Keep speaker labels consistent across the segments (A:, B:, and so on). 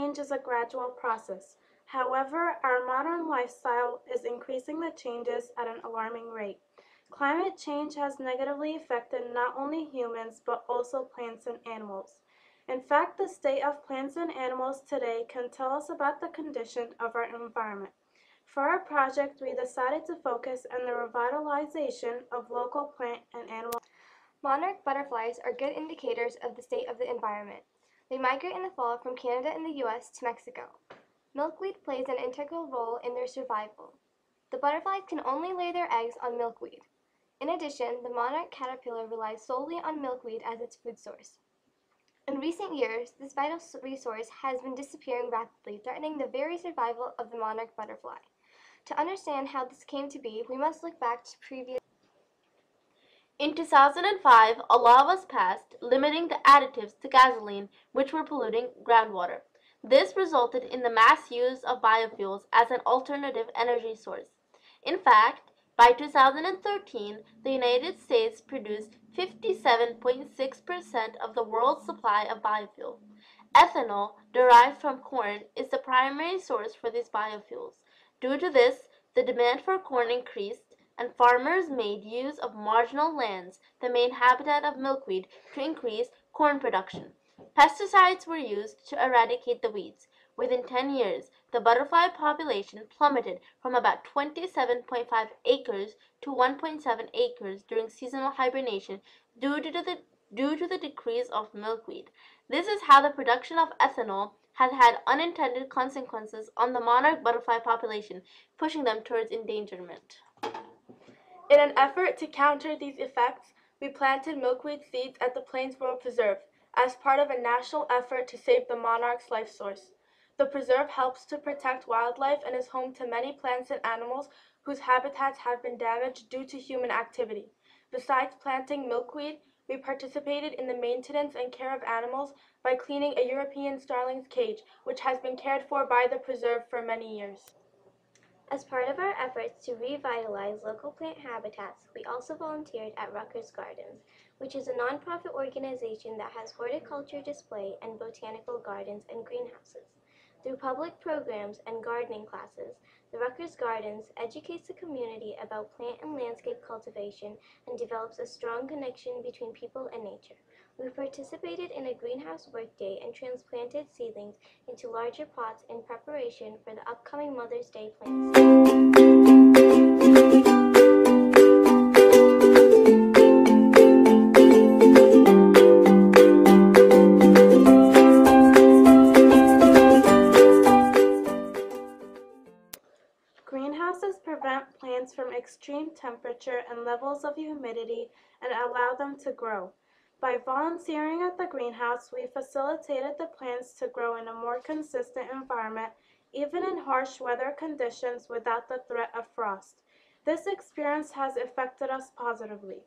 A: change is a gradual process. However, our modern lifestyle is increasing the changes at an alarming rate. Climate change has negatively affected not only humans but also plants and animals. In fact, the state of plants and animals today can tell us about the condition of our environment. For our project, we decided to focus on the revitalization of local plant and animal.
B: Monarch butterflies are good indicators of the state of the environment. They migrate in the fall from Canada and the U.S. to Mexico. Milkweed plays an integral role in their survival. The butterflies can only lay their eggs on milkweed. In addition, the monarch caterpillar relies solely on milkweed as its food source. In recent years, this vital resource has been disappearing rapidly, threatening the very survival of the monarch butterfly. To understand how this came to be, we must look back to previous.
C: In 2005, a law was passed limiting the additives to gasoline which were polluting groundwater. This resulted in the mass use of biofuels as an alternative energy source. In fact, by 2013, the United States produced 57.6% of the world's supply of biofuel. Ethanol, derived from corn, is the primary source for these biofuels. Due to this, the demand for corn increased, and farmers made use of marginal lands, the main habitat of milkweed, to increase corn production. Pesticides were used to eradicate the weeds. Within 10 years, the butterfly population plummeted from about 27.5 acres to 1.7 acres during seasonal hibernation due to the decrease of milkweed. This is how the production of ethanol has had unintended consequences on the monarch butterfly population, pushing them towards endangerment.
D: In an effort to counter these effects, we planted milkweed seeds at the Plains World Preserve as part of a national effort to save the monarch's life source. The preserve helps to protect wildlife and is home to many plants and animals whose habitats have been damaged due to human activity. Besides planting milkweed, we participated in the maintenance and care of animals by cleaning a European starling's cage, which has been cared for by the preserve for many years.
B: As part of our efforts to revitalize local plant habitats, we also volunteered at Rutgers Gardens, which is a nonprofit organization that has horticulture display and botanical gardens and greenhouses. Through public programs and gardening classes, the Rutgers Gardens educates the community about plant and landscape cultivation and develops a strong connection between people and nature. We participated in a greenhouse workday and transplanted seedlings into larger pots in preparation for the upcoming Mother's Day plant season.
A: Greenhouses prevent plants from extreme temperature and levels of humidity and allow them to grow. By volunteering at the greenhouse, we facilitated the plants to grow in a more consistent environment, even in harsh weather conditions without the threat of frost. This experience has affected us positively.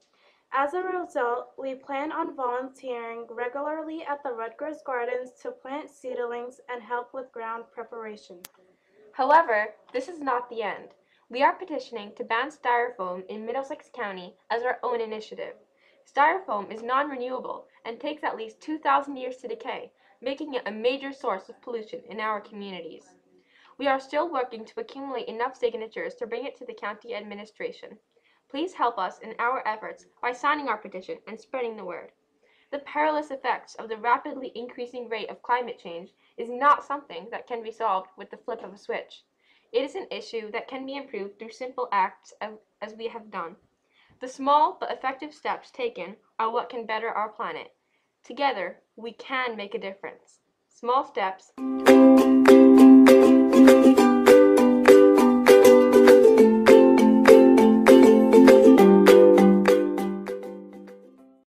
A: As a result, we plan on volunteering regularly at the Rutgers Gardens to plant seedlings and help with ground preparation.
E: However, this is not the end. We are petitioning to ban styrofoam in Middlesex County as our own initiative. Styrofoam is non-renewable and takes at least 2,000 years to decay, making it a major source of pollution in our communities. We are still working to accumulate enough signatures to bring it to the county administration. Please help us in our efforts by signing our petition and spreading the word. The perilous effects of the rapidly increasing rate of climate change is not something that can be solved with the flip of a switch. It is an issue that can be improved through simple acts as we have done. The small but effective steps taken are what can better our planet. Together, we can make a difference. Small steps.